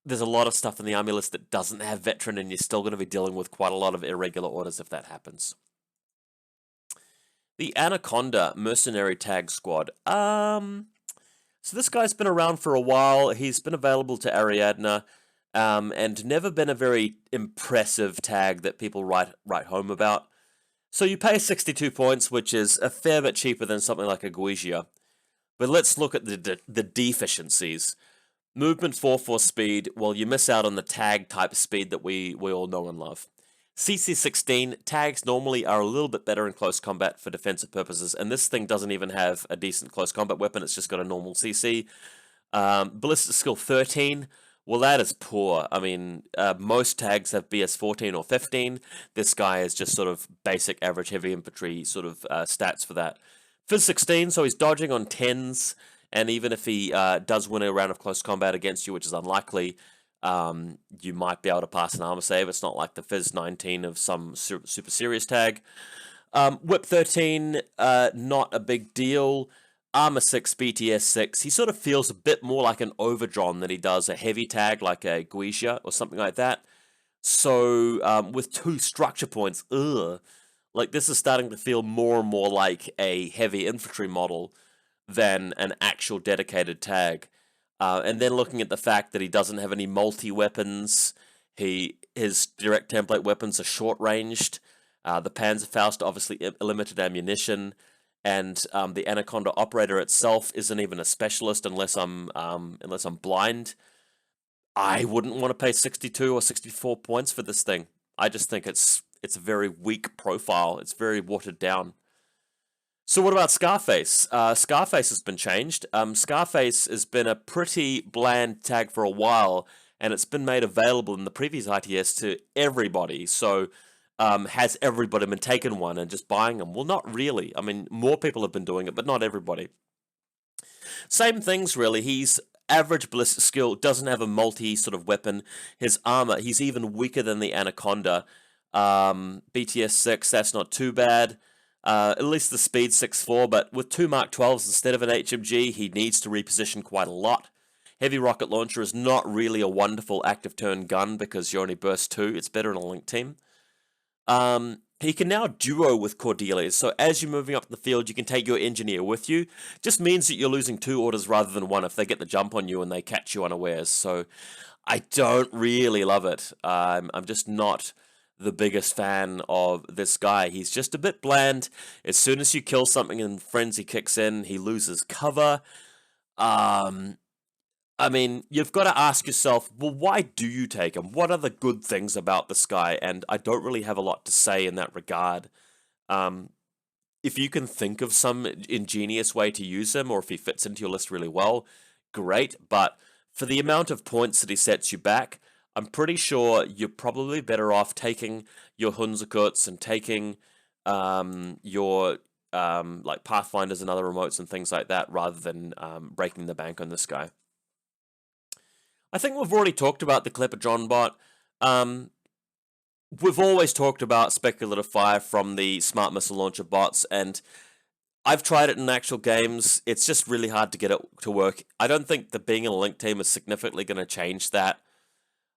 there's a lot of stuff in the army list that doesn't have veteran, and you're still going to be dealing with quite a lot of irregular orders if that happens. The Anaconda Mercenary Tag Squad. So this guy's been around for a while. He's been available to Ariadna, and never been a very impressive tag that people write home about. So you pay 62 points, which is a fair bit cheaper than something like a Guizia. But let's look at the deficiencies. Movement 4-4 speed, well, you miss out on the tag type speed that we all know and love. CC16 tags normally are a little bit better in close combat for defensive purposes, and this thing doesn't even have a decent close combat weapon, it's just got a normal CC. Ballistic skill 13, well, that is poor. I mean, most tags have BS 14 or 15. This guy is just sort of basic average heavy infantry sort of stats for that. Phys 16, so he's dodging on 10s, and even if he does win a round of close combat against you, which is unlikely, you might be able to pass an armor save. It's not like the Phys 19 of some super serious tag. Whip 13, not a big deal. Armor 6, BTS 6, he sort of feels a bit more like an overdrawn than he does a heavy tag like a Guizia or something like that. So with 2 structure points, like this is starting to feel more and more like a heavy infantry model than an actual dedicated tag. And then looking at the fact that he doesn't have any multi-weapons, his direct template weapons are short-ranged, the Panzerfaust obviously limited ammunition, and the Anaconda operator itself isn't even a specialist unless I'm blind. I wouldn't want to pay 62 or 64 points for this thing. I just think it's a very weak profile. It's very watered down. So what about Scarface? Scarface has been changed. Scarface has been a pretty bland tag for a while, and it's been made available in the previous ITS to everybody. So has everybody been taking one and just buying them? Well, not really. I mean, more people have been doing it, but not everybody. Same things, really. He's average ballistic skill, doesn't have a multi sort of weapon. His armor, he's even weaker than the Anaconda. BTS 6, that's not too bad. At least the speed 6.4, but with 2 Mark 12s instead of an HMG, he needs to reposition quite a lot. Heavy rocket launcher is not really a wonderful active turn gun because you only burst 2. It's better in a link team. He can now duo with Cordelia, so as you're moving up the field, you can take your engineer with you. Just means that you're losing 2 orders rather than 1 if they get the jump on you and they catch you unawares. So I don't really love it. I'm just not the biggest fan of this guy. He's just a bit bland. As soon as you kill something and Frenzy kicks in, he loses cover. I mean, you've got to ask yourself, well, why do you take him? What are the good things about this guy? And I don't really have a lot to say in that regard. If you can think of some ingenious way to use him, or if he fits into your list really well, great. But for the amount of points that he sets you back, I'm pretty sure you're probably better off taking your Hunzakuts and taking your like Pathfinders and other remotes and things like that, rather than breaking the bank on this guy. I think we've already talked about the Clipper John bot. We've always talked about speculative fire from the smart missile launcher bots, and I've tried it in actual games. It's just really hard to get it to work. I don't think that being in a link team is significantly going to change that.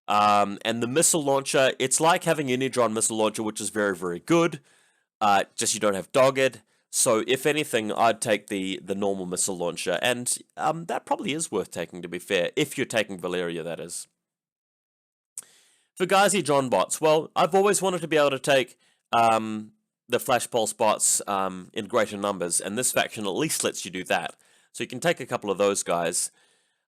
And the missile launcher, it's like having Unidron missile launcher, which is very, very good. Just you don't have dogged. So if anything, I'd take the normal missile launcher, and that probably is worth taking, to be fair, if you're taking Valyria, that is. Fugazi John bots, well, I've always wanted to be able to take the Flash Pulse bots in greater numbers, and this faction at least lets you do that. So you can take a couple of those guys.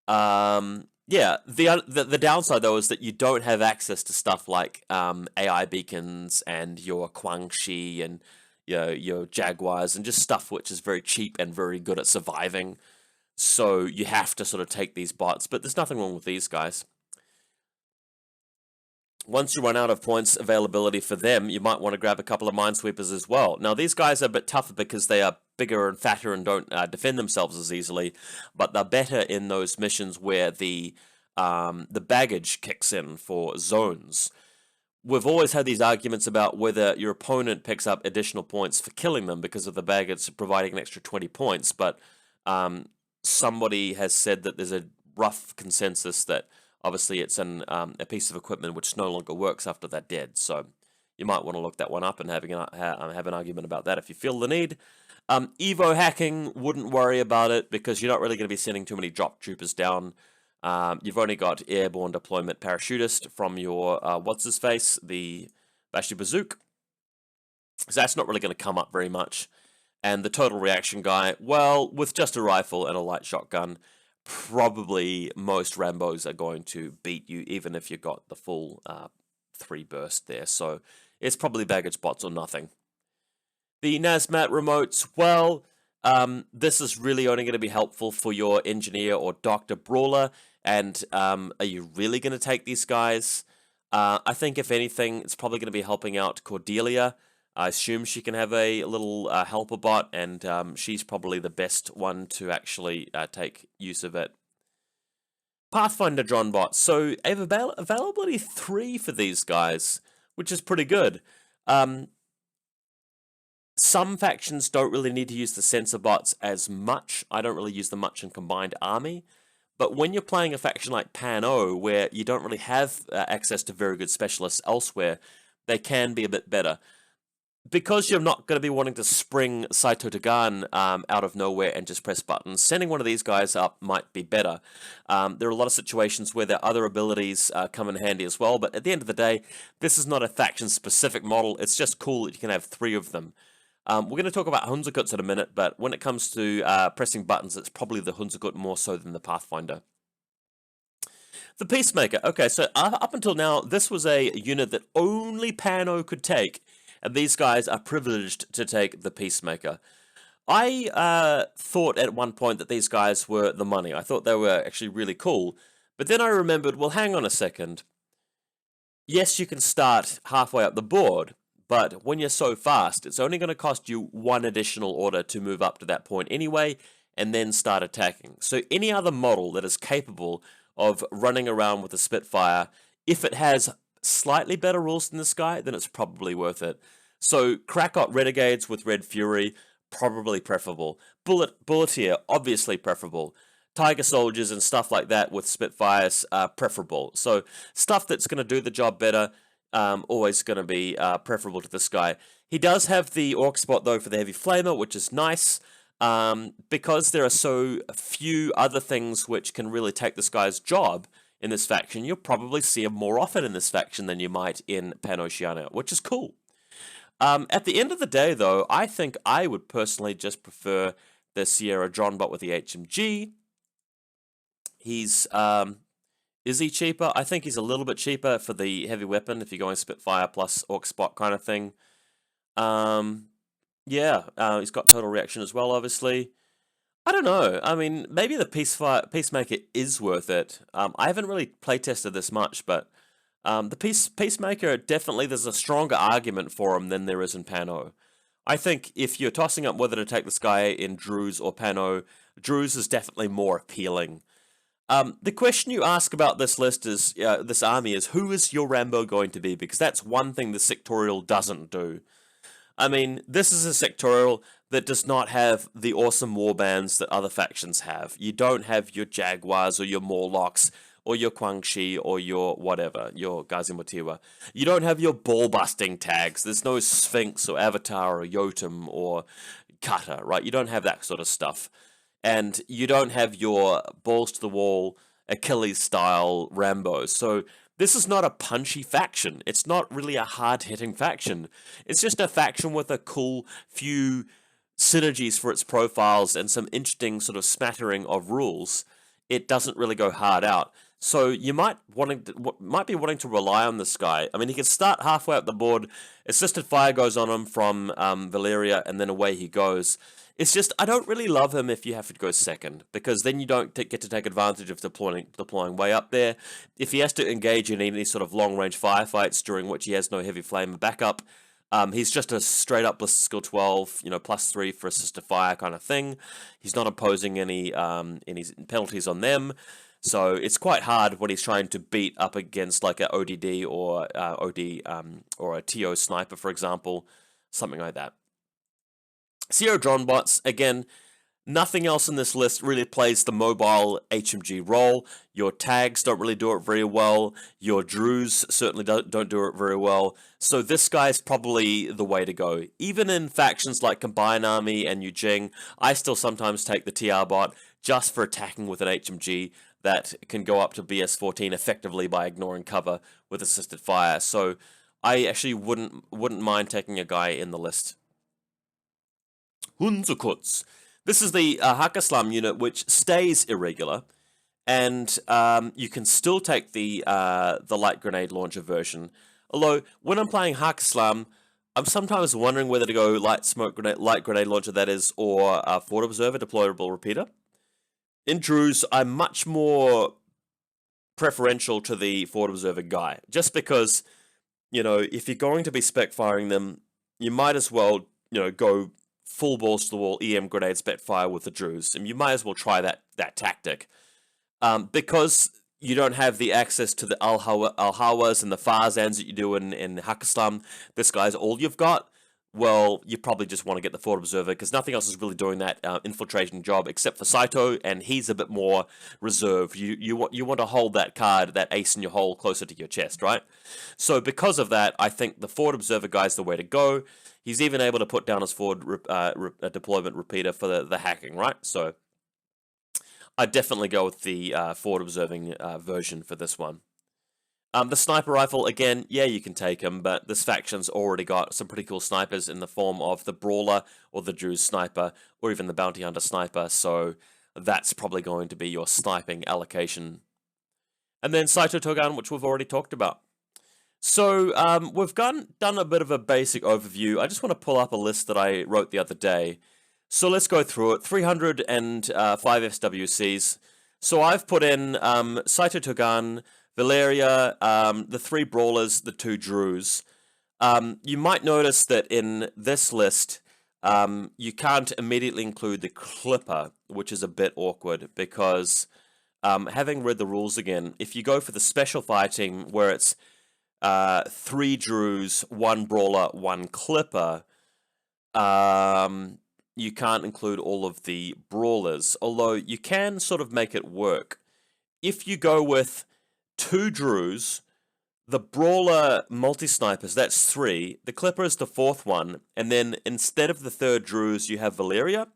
Yeah, the downside, though, is that you don't have access to stuff like AI beacons and your Guangxi and your Jaguars and just stuff which is very cheap and very good at surviving. So you have to sort of take these bots, but there's nothing wrong with these guys. Once you run out of points availability for them, you might want to grab a couple of Minesweepers as well. Now, these guys are a bit tougher because they are bigger and fatter and don't defend themselves as easily, but they're better in those missions where the baggage kicks in for zones. We've always had these arguments about whether your opponent picks up additional points for killing them because of the baggage providing an extra 20 points, but somebody has said that there's a rough consensus that obviously it's a piece of equipment which no longer works after they're dead, so you might want to look that one up and have an argument about that if you feel the need. Evo hacking, wouldn't worry about it because you're not really going to be sending too many drop troopers down. You've only got airborne deployment parachutist from your what's-his-face, the Bashi Bazook. So that's not really going to come up very much. And the total reaction guy, well, with just a rifle and a light shotgun, probably most Rambos are going to beat you, even if you got the full 3 burst there. So it's probably baggage bots or nothing. The Nazmat remotes, well, this is really only going to be helpful for your engineer or doctor brawler. And are you really going to take these guys? I think if anything, it's probably going to be helping out Cordelia. I assume she can have a little helper bot, and she's probably the best one to actually take use of it. Pathfinder drone bots. So I have availability 3 for these guys, which is pretty good. Some factions don't really need to use the sensor bots as much. I don't really use them much in Combined Army. But when you're playing a faction like PanO, where you don't really have access to very good specialists elsewhere, they can be a bit better. Because you're not going to be wanting to spring Saito Dagan out of nowhere and just press buttons, sending one of these guys up might be better. There are a lot of situations where their other abilities come in handy as well, but at the end of the day, this is not a faction-specific model. It's just cool that you can have 3 of them. We're going to talk about Hunzerkuts in a minute, but when it comes to pressing buttons, it's probably the Hunzerkut more so than the Pathfinder. The Peacemaker. Okay, so up until now, this was a unit that only PanO could take, and these guys are privileged to take the Peacemaker. I thought at one point that these guys were the money. I thought they were actually really cool, but then I remembered, well, hang on a second. Yes, you can start halfway up the board, but when you're so fast, it's only going to cost you 1 additional order to move up to that point anyway, and then start attacking. So any other model that is capable of running around with a Spitfire, if it has slightly better rules than this guy, then it's probably worth it. So Krakot Renegades with Red Fury, probably preferable. Bulletier, obviously preferable. Tiger Soldiers and stuff like that with Spitfires, preferable. So stuff that's going to do the job better, always going to be preferable to this guy. He does have the Orc spot though for the Heavy Flamer, which is nice. Because there are so few other things which can really take this guy's job in this faction, you'll probably see him more often in this faction than you might in Pan-Oceania, which is cool. At the end of the day, though, I think I would personally just prefer the Sierra Dronbot with the HMG. He's, is he cheaper? I think he's a little bit cheaper for the heavy weapon if you're going Spitfire plus Orc spot kind of thing. Yeah, he's got total reaction as well, obviously. I don't know. I mean, maybe the Peacemaker is worth it. I haven't really playtested this much, but the Peacemaker, definitely there's a stronger argument for him than there is in PanO. I think if you're tossing up whether to take this guy in Druze or PanO, Druze is definitely more appealing. The question you ask about this list is, this army is, who is your Rambo going to be? Because that's one thing the sectorial doesn't do. I mean, this is a sectorial that does not have the awesome warbands that other factions have. You don't have your Jaguars or your Morlocks or your Guangxi or your whatever, your Gazimotiwa. You don't have your ball-busting tags. There's no Sphinx or Avatar or Yotam or Kata, right? You don't have that sort of stuff. And you don't have your balls-to-the-wall Achilles-style Rambo. So this is not a punchy faction. It's not really a hard-hitting faction. It's just a faction with a cool few synergies for its profiles and some interesting sort of smattering of rules. It doesn't really go hard out. So you might be wanting to rely on this guy. I mean, he can start halfway up the board. Assisted fire goes on him from Valyria, and then away he goes. It's just, I don't really love him if you have to go second, because then you don't get to take advantage of deploying way up there. If he has to engage in any sort of long-range firefights during which he has no heavy flame backup, he's just a straight-up Ballistic Skill 12, +3 for assist to fire kind of thing. He's not imposing any penalties on them, so it's quite hard when he's trying to beat up against like a ODD or or a TO sniper, for example, something like that. Sierra drone bots, again, nothing else in this list really plays the mobile HMG role. Your tags don't really do it very well. Your Druze certainly don't do it very well. So this guy's probably the way to go. Even in factions like Combined Army and Yujing, I still sometimes take the TR bot just for attacking with an HMG that can go up to BS14 effectively by ignoring cover with assisted fire. So I actually wouldn't mind taking a guy in the list. Hunzerkuts. This is the Hakaslam unit, which stays irregular, and you can still take the light grenade launcher version. Although, when I'm playing Arslan, I'm sometimes wondering whether to go light grenade launcher, that is, or Fort Observer, deployable repeater. In Druze, I'm much more preferential to the Fort Observer guy, just because, you know, if you're going to be spec firing them, you might as well, you know, go full balls to the wall EM grenade spec fire with the Druze, and you might as well try that tactic, because you don't have the access to the Al-Hawas and the Farzans that you do in Arslan. This guy's all you've got. Well, you probably just want to get the Fort Observer, because nothing else is really doing that infiltration job except for Saito, and he's a bit more reserved. You want to hold that card, that ace in your hole, closer to your chest, right? So because of that, I think the Fort Observer guy is the way to go. He's even able to put down his forward deployment repeater for the hacking, right? So I'd definitely go with the forward observing version for this one. The sniper rifle, again, yeah, you can take him, but this faction's already got some pretty cool snipers in the form of the Brawler, or the Druze sniper, or even the Bounty Hunter sniper, so that's probably going to be your sniping allocation. And then Saito Togan, which we've already talked about. So we've done a bit of a basic overview. I just want to pull up a list that I wrote the other day. So let's go through it. 305 SWCs. So I've put in Saito Togan, Valyria, the 3 Brawlers, the 2 Druze. You might notice that in this list, you can't immediately include the Clipper, which is a bit awkward, because having read the rules again, if you go for the special fire team where it's 3 Druze, 1 Brawler, 1 Clipper, you can't include all of the Brawlers, although you can sort of make it work. If you go with 2 Druze, the Brawler multi-snipers, that's 3, the Clipper is the 4th one, and then instead of the 3rd Druze you have Valyria,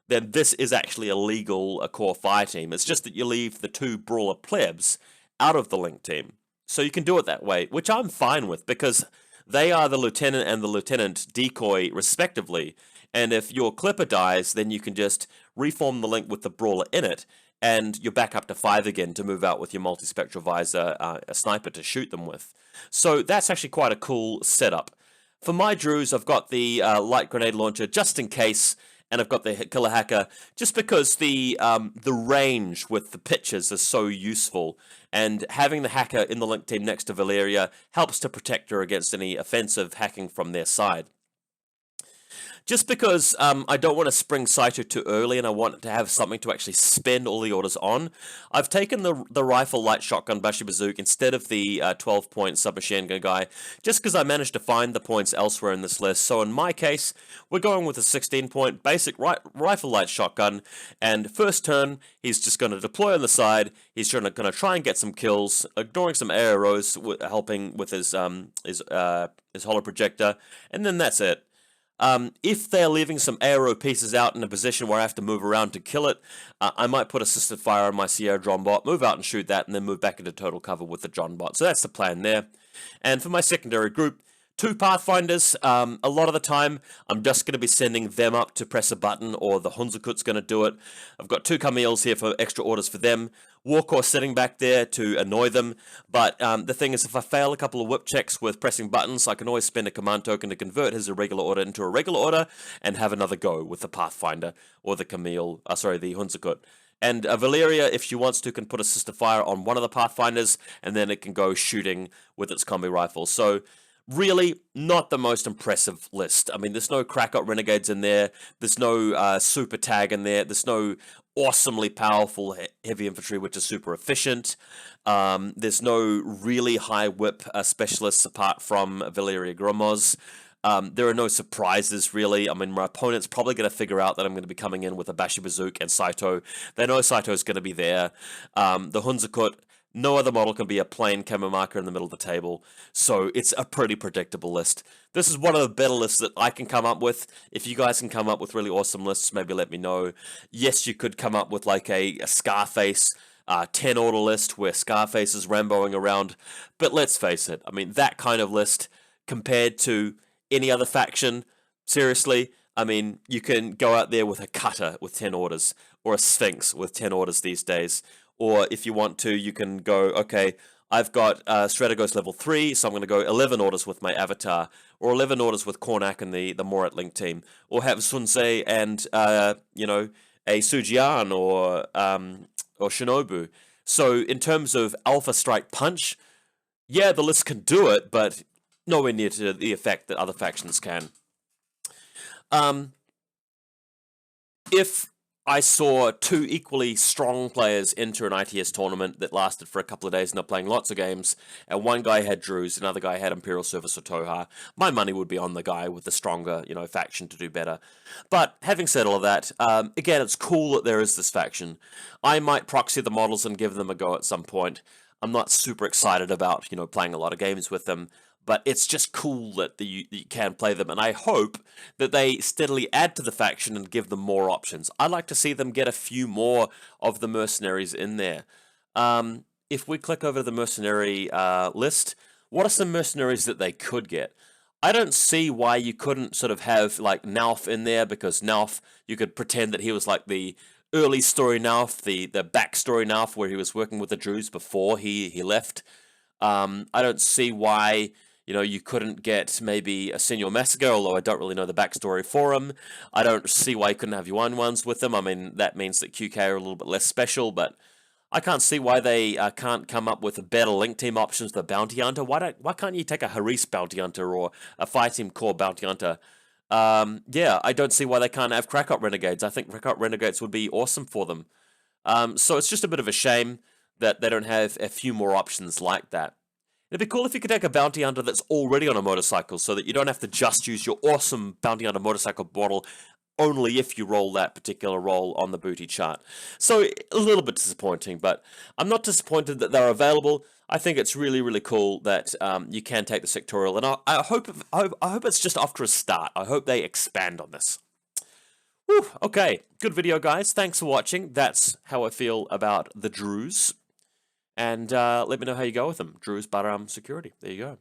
then this is actually a legal core fire team. It's just that you leave the 2 Brawler plebs out of the link team. So you can do it that way, which I'm fine with, because they are the lieutenant and the lieutenant decoy respectively, and if your Clipper dies, then you can just reform the link with the Brawler in it, and you're back up to 5 again to move out with your multispectral visor, a sniper to shoot them with. So that's actually quite a cool setup. For my Druze, I've got the light grenade launcher just in case, and I've got the killer hacker just because the range with the pitches is so useful, and having the hacker in the link team next to Valyria helps to protect her against any offensive hacking from their side. Just because I don't want to spring Saito too early and I want to have something to actually spend all the orders on, I've taken the rifle light shotgun Bashi Bazook instead of the 12-point submachine gun guy, just because I managed to find the points elsewhere in this list. So in my case, we're going with a 16-point basic rifle light shotgun, and first turn, he's just going to deploy on the side, he's going to try and get some kills, ignoring some arrows, helping with his holo projector, and then that's it. If they're leaving some aero pieces out in a position where I have to move around to kill it, I might put assisted fire on my Sierra drone bot, move out and shoot that, and then move back into total cover with the drone bot. So that's the plan there. And for my secondary group, 2 Pathfinders. A lot of the time, I'm just going to be sending them up to press a button, or the Hunzakut's going to do it. I've got 2 Camille's here for extra orders for them. Warcore sitting back there to annoy them, but the thing is, if I fail a couple of whip checks with pressing buttons, I can always spend a command token to convert his irregular order into a regular order and have another go with the Pathfinder or the Camille, the Hunzakut. And Valyria, if she wants to, can put assisted fire on one of the Pathfinders, and then it can go shooting with its combi rifle. So really, not the most impressive list. I mean, there's no Crackot Renegades in there, there's no super tag in there, there's no awesomely powerful heavy infantry, which is super efficient. There's no really high whip specialists apart from Valyria Gromos. There are no surprises, really. I mean, my opponent's probably going to figure out that I'm going to be coming in with a Bashi Bazook and Saito. They know Saito's going to be there. The Hunzakut, no other model can be a plain camo marker in the middle of the table, so it's a pretty predictable list. This is one of the better lists that I can come up with. If you guys can come up with really awesome lists, maybe let me know. Yes, you could come up with like a Scarface 10 order list where Scarface is Ramboing around, but let's face it, I mean, that kind of list compared to any other faction, seriously, I mean, you can go out there with a Cutter with 10 orders, or a Sphinx with 10 orders these days. Or if you want to, you can go, okay, I've got Strategos level 3, so I'm going to go 11 orders with my avatar, or 11 orders with Kornak and the Morat Link team, or have Sun Ce and, you know, a Sujian or Shinobu. So in terms of Alpha Strike Punch, yeah, the list can do it, but nowhere near to the effect that other factions can. If I saw two equally strong players enter an ITS tournament that lasted for a couple of days and they're playing lots of games, and one guy had Druze, another guy had Imperial Service or Toha, my money would be on the guy with the stronger, you know, faction to do better. But having said all of that, again, it's cool that there is this faction. I might proxy the models and give them a go at some point. I'm not super excited about, you know, playing a lot of games with them, but it's just cool that you can play them, and I hope that they steadily add to the faction and give them more options. I'd like to see them get a few more of the mercenaries in there. If we click over the mercenary list, what are some mercenaries that they could get? I don't see why you couldn't sort of have like Nauf in there, because Nauf, you could pretend that he was like the early story Nauf, the backstory Nauf, where he was working with the Druze before he left. I don't see why, you know, you couldn't get maybe a Senior Massacre, although I don't really know the backstory for him. I don't see why you couldn't have Yuan ones with them. I mean, that means that QK are a little bit less special, but I can't see why they can't come up with better link team options for Bounty Hunter. Why can't you take a Haris Bounty Hunter or a Fire Team Core Bounty Hunter? Yeah, I don't see why they can't have Krakot Renegades. I think Krakot Renegades would be awesome for them. So it's just a bit of a shame that they don't have a few more options like that. It'd be cool if you could take a Bounty Hunter that's already on a motorcycle, so that you don't have to just use your awesome Bounty Hunter motorcycle model only if you roll that particular roll on the booty chart. So a little bit disappointing, but I'm not disappointed that they're available. I think it's really, really cool that you can take the sectorial, and I hope it's just off to a start. I hope they expand on this. Whew, okay, good video, guys. Thanks for watching. That's how I feel about the Druze. And let me know how you go with them. Druze Bayram Security. There you go.